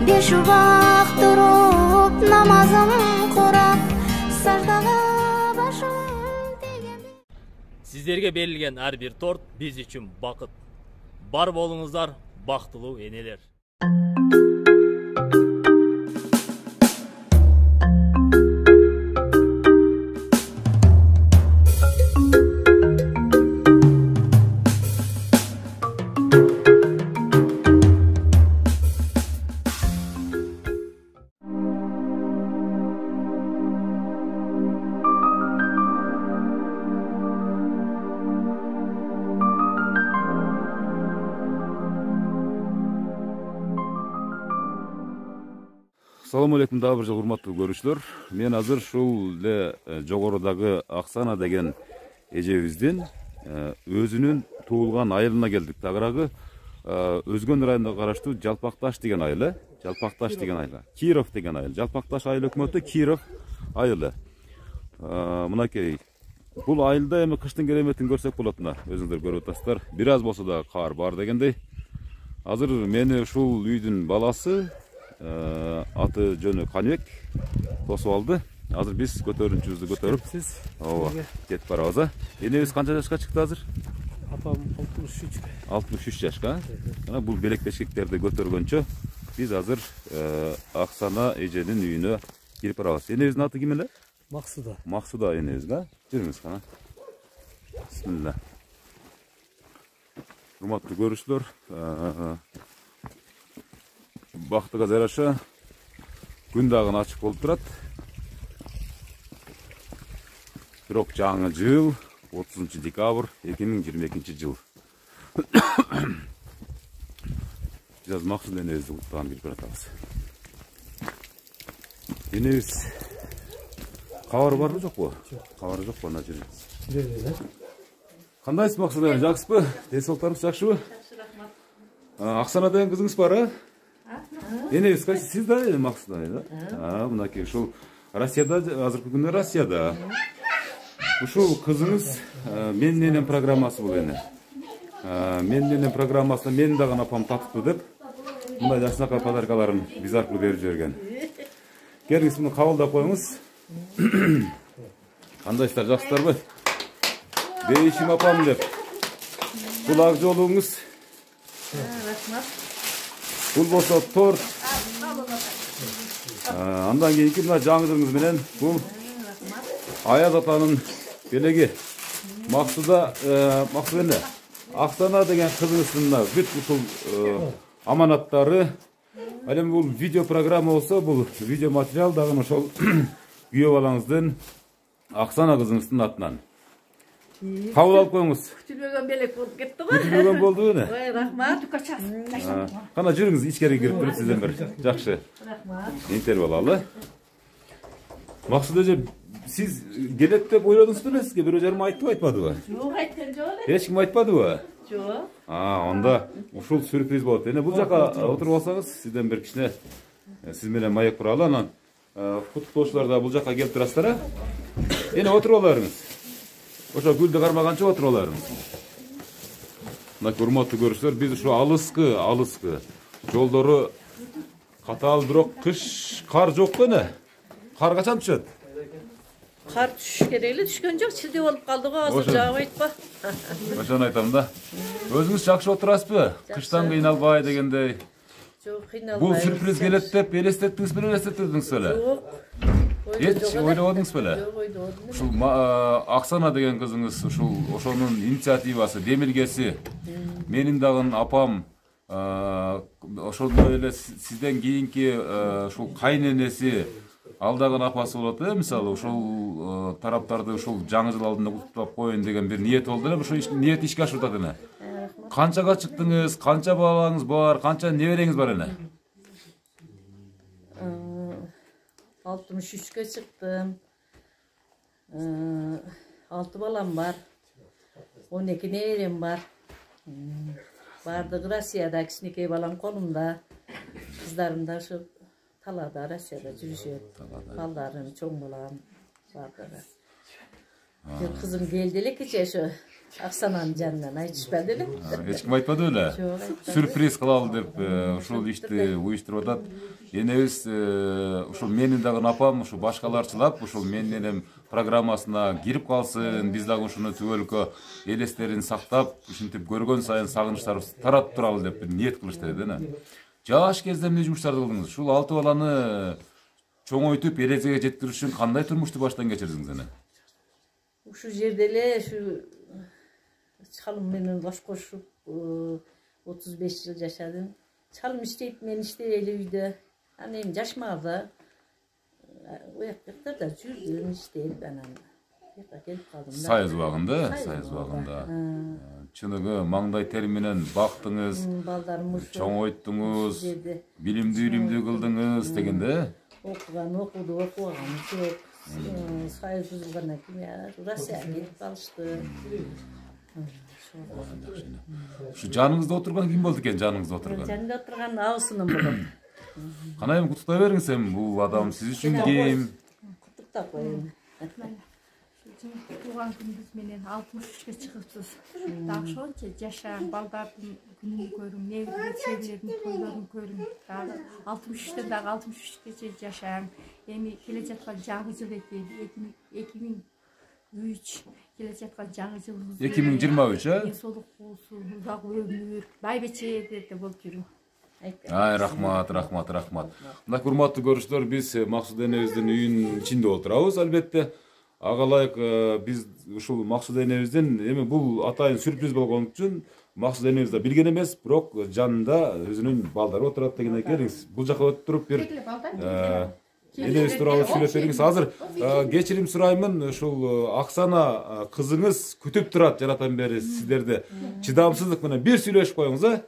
Beş ubak durup namazım kurap, sajdaga başım degen. Sizlerge berilgen her bir tort biz için bakıt. Бар болуңуздар, бактылуу энелер. Assalamu alaikum дагы бир жолу урматтуу көрүүчүлөр. Мен азыр ушул эле жогорудагы Аксана деген эжебиздин өзүнүн туулган айылына келдик. Тагыраагы Өзгөн районуна караштуу Жалпакташ деген айыл, Жалпакташ деген айыл, Киров деген айыл, Жалпакташ айыл өкмөтү, Киров айылы. Мынакей бул айылда эми кыштын кереметин көрсөк болот мына. Өзүңүздөр көрүп атасыздар. Бир аз болсо да кар бар дегендей. Азыр мени ушул үйдүн баласы аты жөнү Каныбек тосуп алды. Азыр биз көтөрүнчүбүздү көтөрүп, ооба, кетип барабыз. Энебиз канча жашка чыкты азыр? Апам 63. 63 жашка. Мына бул белек бешкектерди көтөргөнчө биз азыр Аксана эженин үйүнө кирип барабыз. Энебиздин аты ким эле? Максуда. Максуда энебиз, жүрүңүз кана. Бисмилла. Урматтуу көрүүчүлөр, бактыга жараша күн дагы ачык болуп турат. Бирок жаңы жыл 30 декабрь 2022 жыл. Биз Максуд энебизди куттуган кирип баратабыз. Энебиз кабары барбы жокпу? Кабары жокпу ана жерде. Кандайсыз Максуд эне, жакшысызбы? Ден соолуктарыңыз жакшыбы? Жакшы, рахмат. Аксана деген кызыңыз бар, Энебиз кайсы, сиз да Максуда, да? Мынакей ушул Россияда, азыркы күндө Россияда. Ушул кызыңыз мен менен программасы бул эне. Мен менен программасына мен дагы апам татыптуу деп, мындай жакшынакай подаркаларын биз аркылуу берип жиберген. Келиңиз, муну кабылдап коюңуз. Кандайсыздар, жакшысыздарбы? Бейишим апам деп. Бул ак жолуңуз. Рахмат. Бул болсо торт. Андан кийинки мына жаңылыгыңыз менен бул Аяз атанын белеги. Максуда эне Аксана деген кызыңыздын бүт ушул аманаттары. Ал эми бул видео программа болсо, бул видео материал дагы ошол күйөө балаңыздын Аксана кызыңыздын атынан. Кабыл алып коюңуз. Күтүлбөгөн белек болуп кетти го. Күтүлбөгөн болду эне. Ой, рахмат. Кана жүрүңүз, ичкери кирип туруп сизден бир. Жакшы. Рахмат. Интервью алалы. Максут эже, сиз келет деп ойлодуңуз беле? Сизге бирөө жарым айтты, айтпадыбы? Жок, айткан жок эле. Эч ким айтпадыбы? Жок. Онда ушул сюрприз болот. Эне бул жака отуруп алсаңыз, сизден бир кичине сиз менен маек куралы, анан куттуктоочулар да бул жака келип турасыздар, Эне отуруп аларыңыз. Ошо гүлдү кармаганча отуруп аларыңыз. Мына урматтуу көрүүчүлөр, биз ушу алыскы жолдору катаал, бирок кыш кар жок эне. Кар качан түшөт? Кар түшүш керек эле, түшкөн жок, чилде болуп калды го, азыр жаабайт ба. Ошону айтам да. Өзүңүз жакшы отурасызбы? Кыштан кыйналбай дегендей. Жок, кыйналбай. Бул сюрприз келет деп элестеттиңиз беле, элестетпедиңиз беле? Жок. Эч ойлободуңуз беле? Жок, ойлободум. Ушул Аксана деген кызыңыз ошонун инициативасы, демилгеси. Менин дагы апам ошондой эле сизден кийинки ушул кайненеси, алдаган апасы болот, мисалы ушул тараптарды ушул жаңы жыл алдында куттуктап коеюн деген бир ниет болду эле. Ошо ниет ишке ашып атат эне. Канчага чыктыңыз, канча балаңыз бар, канча небереңиз бар эне? 63-кө чыктым. 6 балам бар. 12 неберем бар. Бардыгы Россияда, кичинекей балам колумда. Кыздарым да ушу талаада, Россияда жүрүшөт. Балдарым, чоң балам бардыгы. Бир кызым келди эле кече, ошо Аксананын жанынан айтышпады эле. Эч ким айтпады беле? Жок, айтпады. Сюрприз кылалы деп ушул ишти уюштуруп атат. Энебиз ушул менин дагы апам ушу башкаларчылап ушул менин программасына кирип калсын, биз дагы ушуну түбөлүккө элестерин сактап, ушинтип көргөн сайын сагынычтарыбыз тарап туралы деп бир ниет кылышты да. Жаш кезде эмне жумуштарды кылдыңыз? Ушул 6 баланы чоңойтуп эрежеге жеткириш үчүн кандай турмушту баштан кечирдиңиз эне? Ушу жерде эле ушу чалым менен баш кошуп 35 жыл жашадым. Чалым иштейт, мен иштей эле үйдө. Аны эми жашмаганда ояктарда жүрдүм, иштеп анан келип калдым да. Сайыз убагында. Чыныгы маңдай тери менен бактыңыз, Балдарым чоңойттуңуз, билимдүү кылдыңыз дегенде. Окуду, окубаган жок. Сайыз бузулгандан кийин Россияга кетип калышты. Ушу жаныңызда отурган ким болду экен, жаныңызда отурган? Жанымда отурган абысыным болот. Кана эми куттуктай бериңиз, эми бул адам сиз үчүн ким? Куттуктап коеюн. Туған күніңіз менен 63-ке чыгыпсыз. Дагы ошончо жашаң, балдардын күнүн көрүң, неберелердин тойлорун көрүң. Дагы 63-тен дагы 63-кече жашаң. Эми келе жаткан жаңы жыл экен, 2003 келе жаткан жаңы жылыбыз. 2023, Денсаулык болсун, узак өмүр, байбече деп болуп жүрүң. Ай, рахмат. Мына урматтуу көрүүчүлөр, биз Максуда энебиздин үйүнүн ичинде отурабыз, албетте. Агалайык биз ушул Максуда энебиздин эми бул атайын сюрприз болгон үчүн Максуда энебиз да билген эмес, бирок жанында өзүнүн балдары отурат дегенге келиңиз. Бул жака отуруп бир энебиз тууралуу сүйлөп бериңиз. Азыр кечирим сураймын, ушул Аксана кызыңыз күтүп турат жаратан бери сиздерди. Чыдамсыздык менен бир сүйлөшүп коюңуз,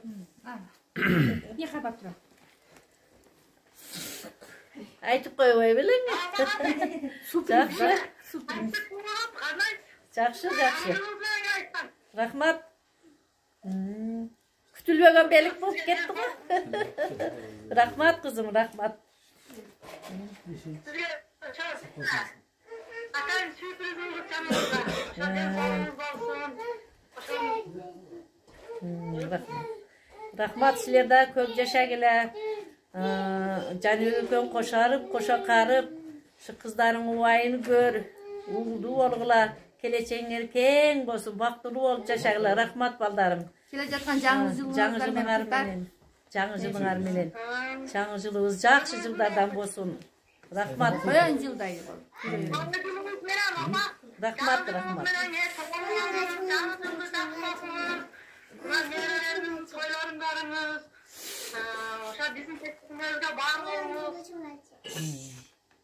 Не хабар турат? Айтып койбой белең. Жакшы. Рахмат. Күтүлбөгөн белик болуп кетти го. Рахмат кызым, рахмат. Рахмат силерде көп жашагыла. Жаныбекön кошарып, кошакарып, şu kızların uwayını gör, uğurlu olgula, keleceğin keng bolsun, baktırlı olup yaşagıla. Rahmat baldarım. Kele жаткан жаңы жылыңыздар менен. Жаңы жылыбыз жакшы жылдардан болsun. Rahmat. Koyan жылдай болуп. Rahmat. Ошо биздин тестибизге бар болуңуз.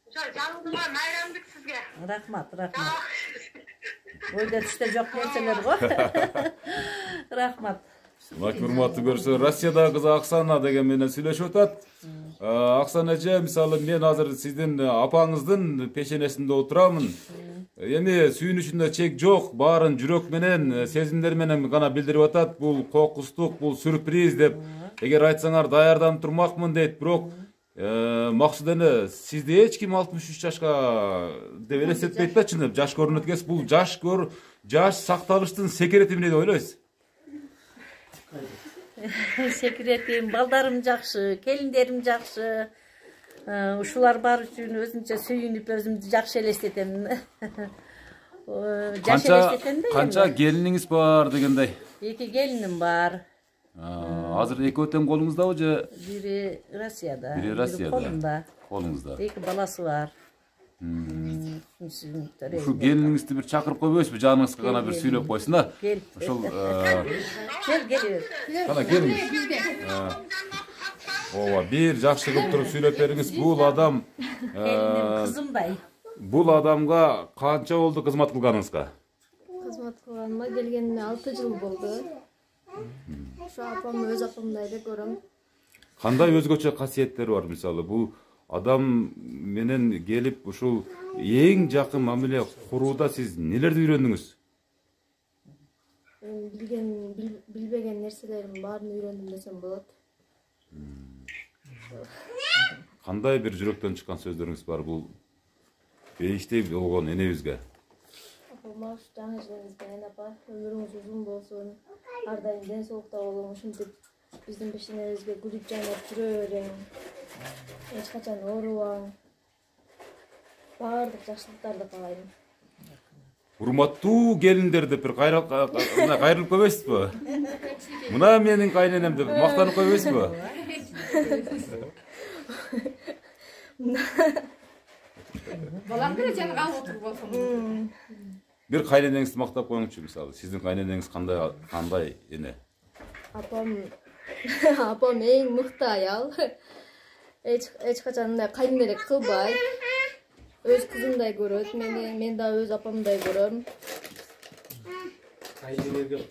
Ошо жалгызга майрамдык сизге. Rahmat. Ойда түштө жок нерселер го. Rahmat. Урматтуу көрүүчүлөр, Россиядагы кыз Аксана деген менен сүйлөшүп атат. Аксана эже, мисалы мен азыр сиздин апаңыздын пешенесинде отурамын. Эми сүйүнүшүндө чек жок, баарын жүрөк менен, сезимдер менен гана билдирип атат. Бул кокустук, бул сюрприз деп. Эгер айтсаңар даярданып турмакмын дейт, бирок Максуда эне сизди эч ким 63 жашка деп элестетпейт да, чын жаш көрүнөт экенсиз. Бул жаш сакталыштын секирети эмне деп ойлойсуз? Секретим, балдарым жакшы, келиндерим жакшы. Ушулар бар үчүн өзүнчө сүйүнүп, өзүмдү жакшы элестетем. Канча келиниңиз бар дегендей? 2 келиним бар. Азыр экөө тең колуңуздабы же? Бири Россияда, бири колуңузда. 2 баласы бар. Ушу келиниңизди бир чакырып койбойсузбу? Жаныңызга гана бир сүйлөп койсун да. Ошол Кел. Кана келиңиз. Ооба, бир жакшы кылып туруп сүйлөп бериңиз. Бул адам кызымдай. Бул адамга канча болду кызмат кылганыңызга? Кызмат кылганыма келгениме 6 жыл болду. Şu apam öz apamdaydı görüm. Кандай өзгөчө касиеттери бар, мисалы бул адам менен келип ушул эң жакын мамиле курууда сиз нелерди үйрөндүңүз? Билбеген нерселерим баарын үйрөндүм десем болот. Кандай бир жүрөктөн чыккан сөздөрүңүз бар бул бейиштей болгон энебизге? Апама жаңы жылыңызбен апа, өміріңіз ұзын болсын. Ардайым денсаулықта болуң, ушинтип биздин пешенебизге күлүп жайнап жүрө бериң. Эч качан оорубаң. Баардык жакшылыктарды каалайм. Урматтуу келиндер деп бир кайрылып койбойсузбу? Мына менин кайненем деп мактанып койбойсузбу? Балам бир жана калып отуруп болсун. Бир кайненеңизди мактап коюңчу, мисалы, сиздин кайненеңиз кандай эне? Апам эң мыкты аял. Эч качан мындай кайненелик кылбайт. Өз кызымдай көрөт мени, мен да өз апамдай көрөм.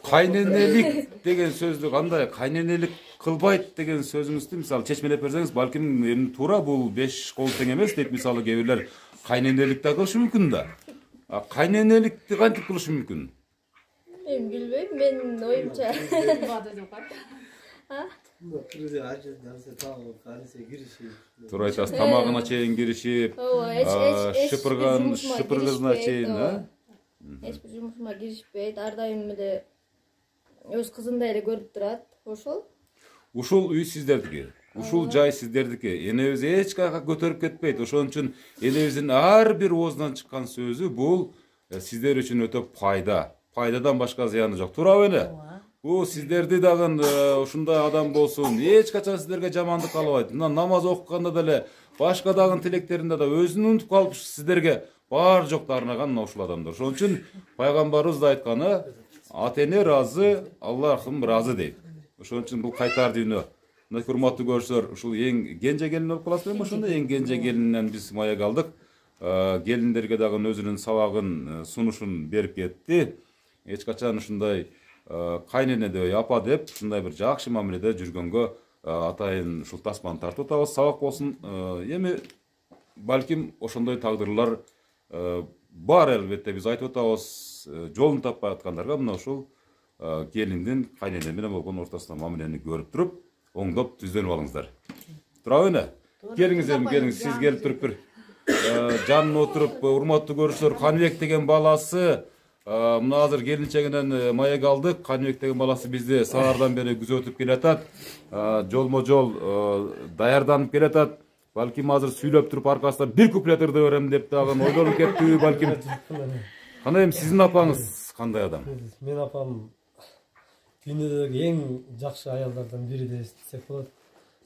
Кайненелик деген сөздү кандай? Кайненелик кылбайт деген сөзүңүздү мисалы чечмелеп берсеңиз, балким эми туура бул 5 кол тең эмес дейт мисалы кээ бирлер. Кайненелик да кылышы мүмкүн да. Кайненеликти кантип кылышы мүмкүн? Эми билбейм, менин оюмча. Туура айтасыз, тамагына чейин киришип, шыпыргызына чейин, Эч бир жумушума киришпейт, ар дайым эле өз кызындай эле көрүп турат. Ушул үй сиздердики, ушул жай сиздердики. Энебиз эч кайга көтөрүп кетпейт. Ошон үчүн энебиздин ар бир оозунан чыккан сөзү бул сиздер үчүн өтө пайда. Пайдадан башка зыяны жок. Туурабы эле? Бул сиздерди дагы ушундай адам болсун, эч качан сиздерге жамандык каалабайт. Мына намаз окуганда деле, башка дагы тилектеринде да өзүн унутуп калып сиздерге бар жокто арнаган мына ушул адамдар. Ошон үчүн пайгамбарыбыз да айтканы, ата-эне разы, Аллахым разы дейт. Ошон үчүн бул кайтар дүйнө. Мына урматтуу көрүүчүлөр, ушул эң кенже келин болуп каласызбы? Ошондо эң кенже келинден биз маек алдык. Келиндерге дагы өзүнүн сабагын, сунушун берип кетти. Эч качан ушундай кайнене деп, апа деп, ушундай бир жакшы мамиледе жүргөнгө атайын ушул тасманы тартып атабыз, сабак болсун. Эми балким ошондой тагдырлар бар элбетте, биз айтып атабыз, жолун таппай аткандарга мына ушул келиндин кайнене менен болгон ортосунда мамилени көрүп туруп, оңдоп түздөнүп алыңыздар. Турабы эле? Келиңиз эми, келиңиз, сиз келип туруп бир жанына отуруп, урматтуу көрүүчүлөр, Каныбек деген баласы мына азыр келинчегинен маек алдык. Каныбек деген баласы бизди саардан бери күзөтүп келатат. Жолмо-жол даярданып келатат. Балким азыр сүйлөп туруп аркасынан бир куплет ырды берем деп дагы ойлонуп кетти, балким. Кандай эми сиздин апаңыз кандай адам? Мен апам дүйнөдөгү эң жакшы аялдардан бири десек болот.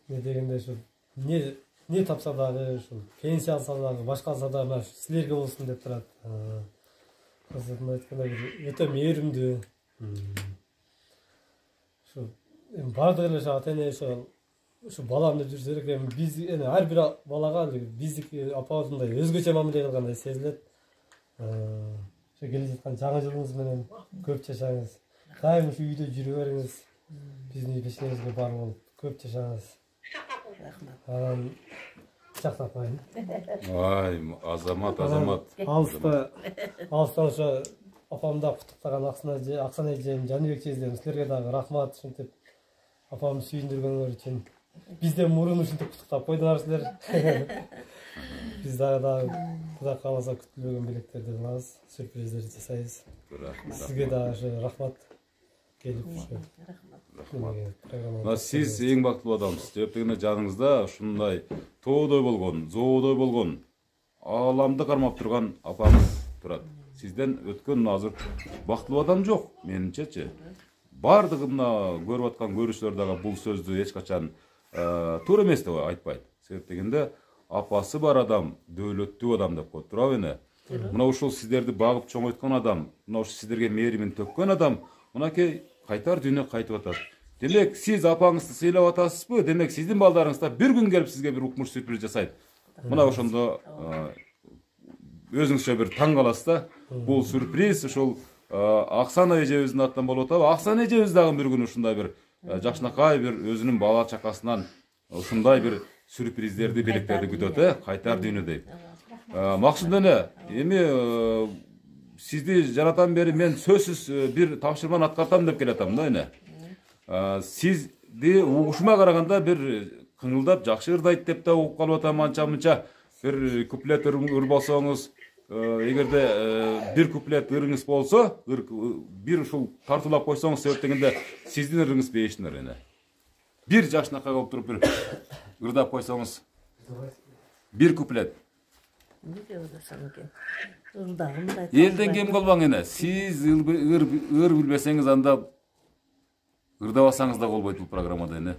Не дегенде ушу не тапса дагы, ушу пенсия алса дагы, башка алса дагы силерге болсун деп турат. Кызым айткандай бир өтө мээримдүү. Ушу баардык эле ата-эне ушу балам деп жүрсө керек. Эми биз ар бир балага биздики апабыздай өзгөчө мамиле кылгандай сезилет. Ошо келе жаткан жаңы жылыңыз менен көп жашаңыз. Дайым ушу үйдө жүрө бериңиз. Биздин үй пешенебизге бар болуп көп жашаңыз. Жактап коеюн. Ай, азамат. Алыстан ошо апамда куттуктаган Аксан эжем, Жаныбек эжем, силерге дагы рахмат ушинтип апамды сүйүндүргөнгөр үчүн. Бизден мурун ушинтип куттуктап койдуңар силер. Биз дагы Кудай кааласа күтүлбөгөн белектерди кылабыз, сюрприздер жасайбыз. Сизге дагы ошо рахмат келип ушу. Мына сиз эң бактылуу адамсыз. Себеп дегенде жаныңызда ушундай тоодой болгон, зоодой болгон, ааламды кармап турган апаңыз турат. Сизден өткөн азыр бактылуу адам жок, менимчечи. Бардыгы мына көрүп аткан көрүүчүлөр дагы бул сөздү эч качан туура эмес деп айтпайт. Себеп дегенде апасы бар адам дөөлөттүү адам деп коет, туурабы эне? Мына ушул сиздерди багып чоңойткон адам, мына ушул сиздерге мээримин төккөн адам, мынакей кайтар дүйнө кайтып атат. Демек, сиз апаңызды сыйлап атасызбы? Демек, сиздин балдарыңыз да бир күн келип сизге бир укмуш сюрприз жасайт. Мына ошондо өзүңүзчө бир таң каласыз да. Бул сюрприз ушул Аксан эжебиздин атынан болуп атабы? Аксан эжебиз дагы бир күн ушундай бир жакшынакай бир өзүнүн бала чакасынан ушундай бир сюрприздерди, белектерди күтөт, кайтар дүйнөдөй. Максут эне, эми сизди жаратан бери мен сөзсүз бир тапшырманы аткартам деп келатам да эне. Сизди угушума караганда бир кыңылдап жакшы ырдайт деп да угуп калып атам, анча-мынча бир куплет ырбасаңыз, эгерде бир куплет ырыңыз болсо, бир ушул тартуулап койсоңуз себеп дегенде сиздин ырыңыз бейиштинер эне. Бир жашынакай болуп туруп бир ырдап койсоңуз, бир куплет. Элден кем калбаң эне. Сиз ыр билбесеңиз анда ырдабасаңыз да болбойт бул программада эне.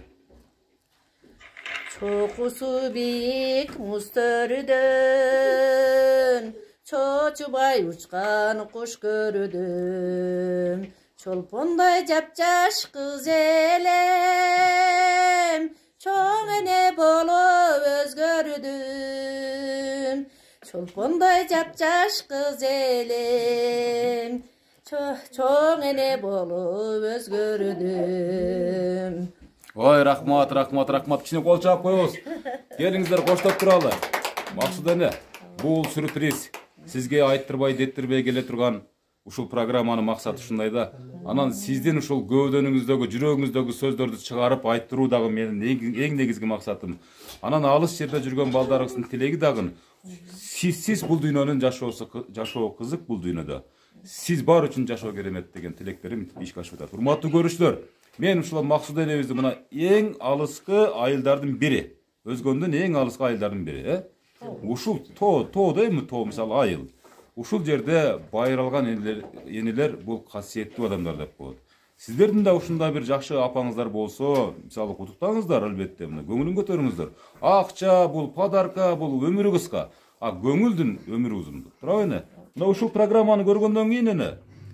Чокусу бийик мустөрүдөн, чочубай учкан куш көрүдүм. Чолпондай жапжаш кыз элем, чоң эне болуп өзгөрүдүм. Чолпондай жапжаш кыз элем, чоң эне болуп өзгөрүдүм. Ой, рахмат. Кичине кол чаап коебуз. Келиңиздер, коштоп туралы. Максут эне, бул сюрприз. Сизге айттырбай, деттирбей келе турган ушул программанын максаты ушундай да. Анан сиздин ушул көөдөнүңүздөгү, жүрөгүңүздөгү сөздөрдү чыгарып айттыруу дагы менин эң негизги максатым. Анан алыс жерде жүргөн балдарыңыздын тилеги дагы сиз бул дүйнөнүн жашоо кызык бул дүйнөдө. Сиз бар үчүн жашоо керемет деген тилектерим ишке ашып атат. Урматтуу көрүүчүлөр, мен ушул Максут энебизди мына эң алыскы айылдардын бири, өзгөндөн эң алыскы айылдардын бири, ушул тоодо эми тоо мисалы айыл. Ушул жерде байыралган энелер бул касиеттүү адамдар деп коет. Сиздердин да ушундай бир жакшы апаңыздар болсо, мисалы куттуктаңыздар албетте, мына көңүлүн көтөрүңүздөр. Акча бул, подарка бул, өмүрү кыска, а көңүлдүн өмүрү узун. Туурабы эне? Мына ушул программаны көргөндөн кийин эне,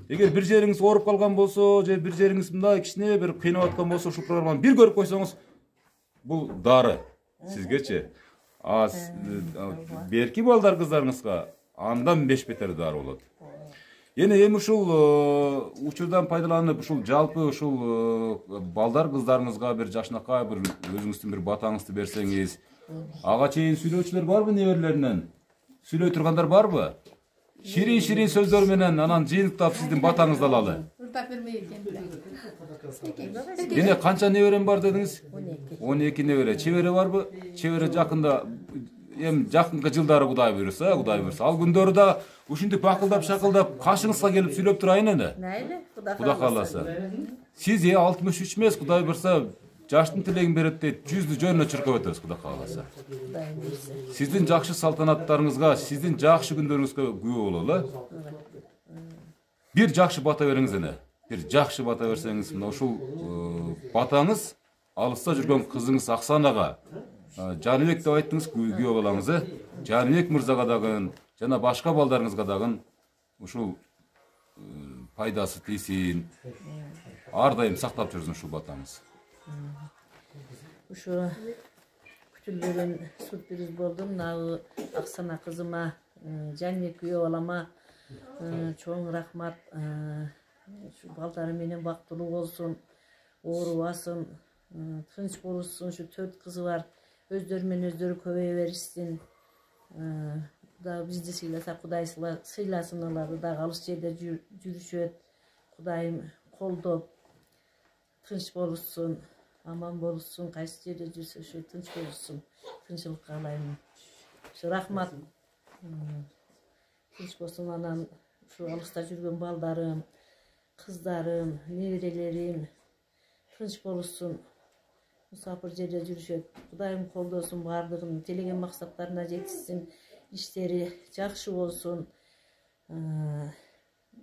эгер бир жериңиз ооруп калган болсо, же бир жериңиз мындай кичине бир кыйнап аткан болсо, ушул программаны бир көрүп койсоңуз, бул дары сизгечи. Берки балдар кыздарыңызга андан 5 бетер дары болот. Эми ушул учурдан пайдаланып, ушул жалпы ушул балдар кыздарыңызга бир жашынакай бир өзүңүздүн бир батаңызды берсеңиз, ага чейин сүйлөөчүлөр барбы неберелеринен? Сүйлөй тургандар барбы? Ширин сөздөр менен анан жыйынтыктап сиздин батаңызды алалы. Ырдап бермей экен. Эне канча неберем бар дедиңиз? 12 небере. Чебере барбы? Чебере жакында жакынкы жылдары Кудай буйруса, Ал күндөрү да ушинтип бакылдап шакылдап кашыңызга келип сүйлөп турайын эне. Мейли, Кудай кааласа. Сиз 63 эмес, Кудай буйруса, жаштын тилегин берет дейт, 100 жөнүнө чыркап өтөбүз, Кудай кааласа. Сиздин жакшы салтанаттарыңызга, сиздин жакшы күндөрүңүзгө күбө бололу. Бир жакшы бата бериңиз эне. Бир жакшы бата берсеңиз, мына ушул батаңыз алыста жүргөн кызыңыз Аксанага, Жаныбек деп айттыңыз, күбө болаңыз, Жаныбек мырзага дагы, жана башка балдарыңызга дагы ушул пайдасы тийсин. Ар дайым сактап жүрсүн ушул батаңыз. Ушу күтүлбөгөн сюрприз болду. Мына Аксана кызыма, Жаныбек күбө балама чоң рахмат. Ушу балдары менен бактылуу болсун, оорубасын, тынч болушун. Ушу 4 кызы бар. Өздөрү менен өздөрү көбөйө беришсин. Да бизди сыйласа, Кудай сыйласын, аларды дагы алыс жерде жүрүшөт. Кудайым колдоп, тынч болушсун, аман болушсун, кайсы жерде жүрсө ошо тынч болушсун. Тынчылык каалайм. Ушу рахмат. Тынч болсун, анан ушу алыста жүргөн балдарым, кыздарым, неберелерим тынч болушсун. Мусапыр жерде жүрүшөт. Кудайым колдосун, бардыгын телеген максаттарына жетишсин, иштери жакшы болсун.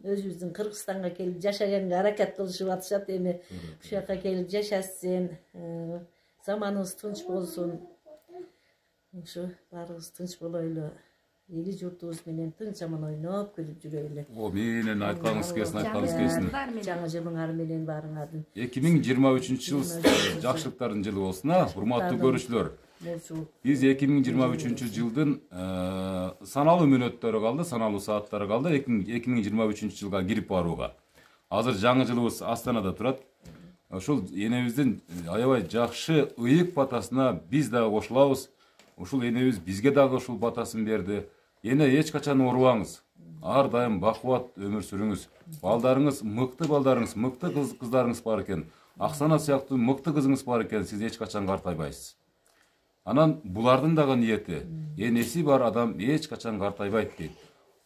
Өзүбүздүн Кыргызстанга келип жашаганга аракет кылышып атышат, эми ушул жака келип жашасын, заманыбыз тынч болсун. Ушу баарыбыз тынч болойлу. Эли журтубуз менен тынч аман ойноп күлүп жүрөйлү. О, менен айтканыңыз келсин. Жаңы жылыңар менен баарыңардын. 2023 жыл жакшылыктардын жылы болсун, урматтуу көрүүчүлөр. Биз 2023 жылдын саналуу мүнөттөрү калды, саналуу сааттары калды 2023 жылга кирип барууга. Азыр жаңы жылыбыз Астанада турат. Ушул энебиздин аябай жакшы ыйык батасына биз дагы кошулабыз. Ушул энебиз бизге дагы ушул батасын берди. Эне эч качан оорубаңыз. Ар дайым бакубат өмүр сүрүңүз. Балдарыңыз, мыкты балдарыңыз, мыкты кыздарыңыз бар экен. Аксана сыяктуу мыкты кызыңыз бар экен. Сиз эч качан картайбайсыз. Анан булардын дагы ниети, энеси бар адам эч качан картайбайт дейт.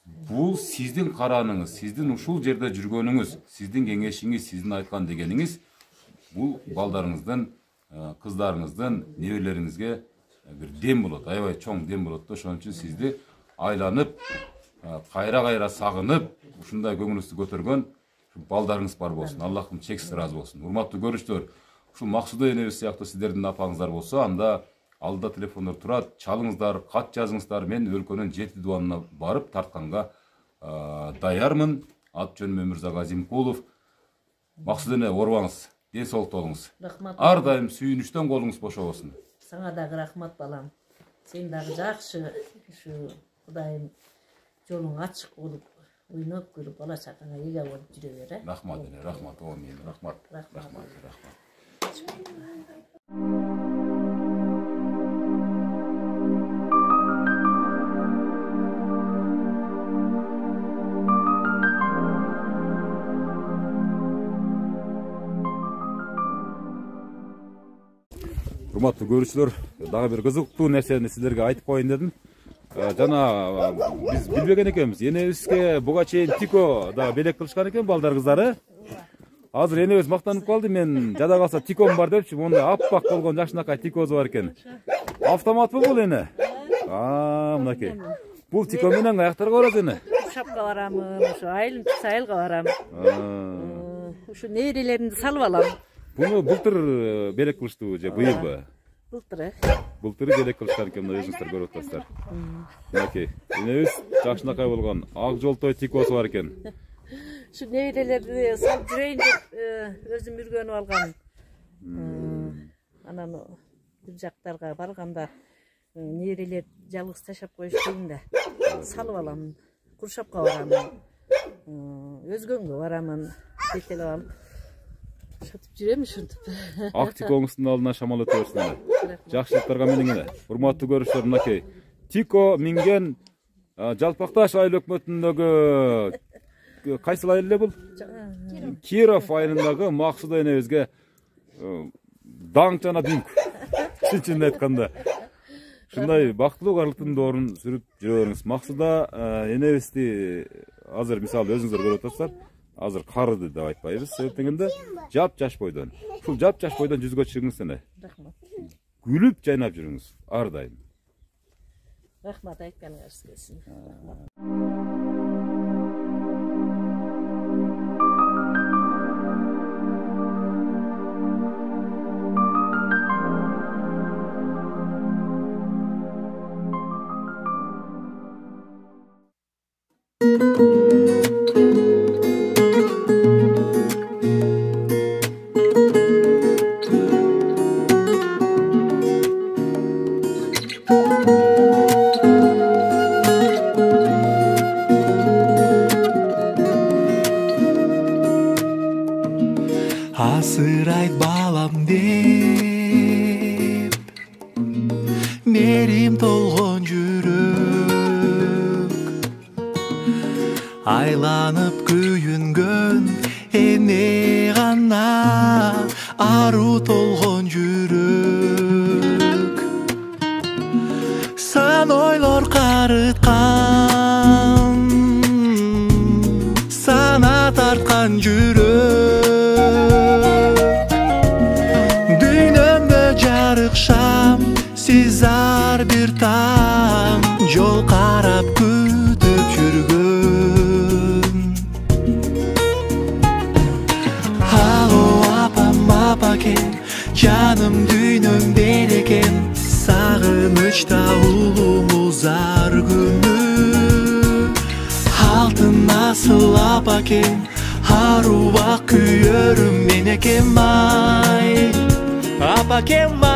Бул сиздин караныңыз, сиздин ушул жерде жүргөнүңүз, сиздин кеңешиңиз, сиздин айткан дегениңиз бул балдарыңыздын, кыздарыңыздын, неберелериңизге бир дем болот, аябай чоң дем болот да. Ошон үчүн сизди айланып, кайра сагынып, ушундай көңүлүңүздү көтөргөн балдарыңыз бар болсун. Аллахым чексиз ыраазы болсун. Урматтуу көрүүчүлөр, ушул Максуда энебиз сыяктуу сиздердин апаңыздар болсо, анда алдыда телефондор турат, чалыңыздар, кат жазыңыздар. Мен өлкөнүн 7 дубанына барып тартканга даярмын. Ат жөнүм Өмүрзак Азимкулов. Максуда эне, оорубаңыз, ден соолукта болуңуз. Рахмат. Ар дайым сүйүнүчтөн колуңуз бошобосун. Саңа дагы рахмат балам. Сен дагы жакшы, ушу Кудайым жолуң ачык болуп, ойноп күлүп, бала чакаңа эге болуп жүрө бер. Рахмат эне, рахмат, омин, рахмат. Урматтуу көрүүчүлөр, дагы бир кызыктуу нерсени сиздерге айтып коеюн дедим. Жана биз билбеген экенбиз. Энебизге буга чейин тико да белек кылышкан экен балдар кыздары. Азыр энебиз мактанып калды. Мен жада калса тиком бар депчи, мондай аппак болгон жакшынакай тикозу бар экен. Автоматпы бул эне? Мынакей. Бул тико менен каяктарга барат эне? Шапка барамын, ушу айылым чыкса айылга барам. Ушу нейрелеримди салып алам. Буну былтыр белек кылыштыбы же быйылбы? Былтыр. Былтыр белек кылышкан экен, мына өзүңүздөр көрүп атасыздар. Мынакей. Энебиз жакшынакай болгон ак жолтой тикосу бар экен. Şu neyreleri salып жүрейин деп өзүм үргөнүп алгам. Анан бир жактарга барганда нейрелер жалгыз ташап коюштойм да. Салып алам. Куршапка барамын. Өзгөнгө барамын. Кетелеп алып. Шатып жүрөм ушинтип. Ак тикоңуздун алдына шамал өтө берсин. Жакшылыктарга мениң эле. Урматтуу көрүүчүлөр, мынакей. Тико минген Жалпакташ айыл өкмөтүндөгү кайсыл айыл эле бул? Киров айылындагы Максуда энебизге даң жана дүңк. Чынын айтканда. Ушундай бактылуу карлыктын доорун сүрүп жүрө бериңиз. Максуда энебизди азыр мисалы өзүңүздөр көрүп атасыздар. Азыр карыды деп айтпайбыз. Себеп дегенде жап-жаш бойдон. Ушул жап-жаш бойдон жүзгө чыгыңыз эне. Рахмат. Күлүп жайнап жүрүңүз ар дайым. Рахмат айтканыңыз келсин. Асырайт балам деп мерим толгон жүрөк айланып күйүнгөн эне гана ару толгон жүрөк сан ойлор карыткан сана тарткан жүрөк Шам, siz ар бир таң жол карап күтүп жүргөн Алло апам апакем жаным дүйнөм берекем сагынычта улуңуз ар күнү алтын асыл апакем арубак күйөрүм менекем ай Апакем ай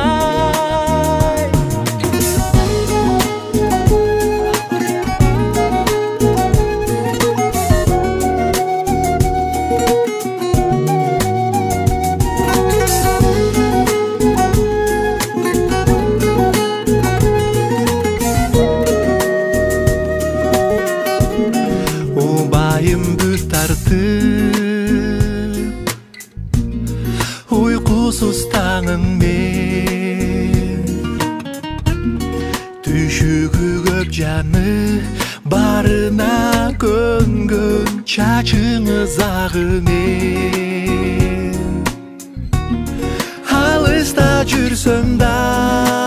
Убайым бүт тартып Уйкусуз таңыңмен Түшүгү көп жаны Barına көнгөн чачыңыз агымен Алыста жүрсөм да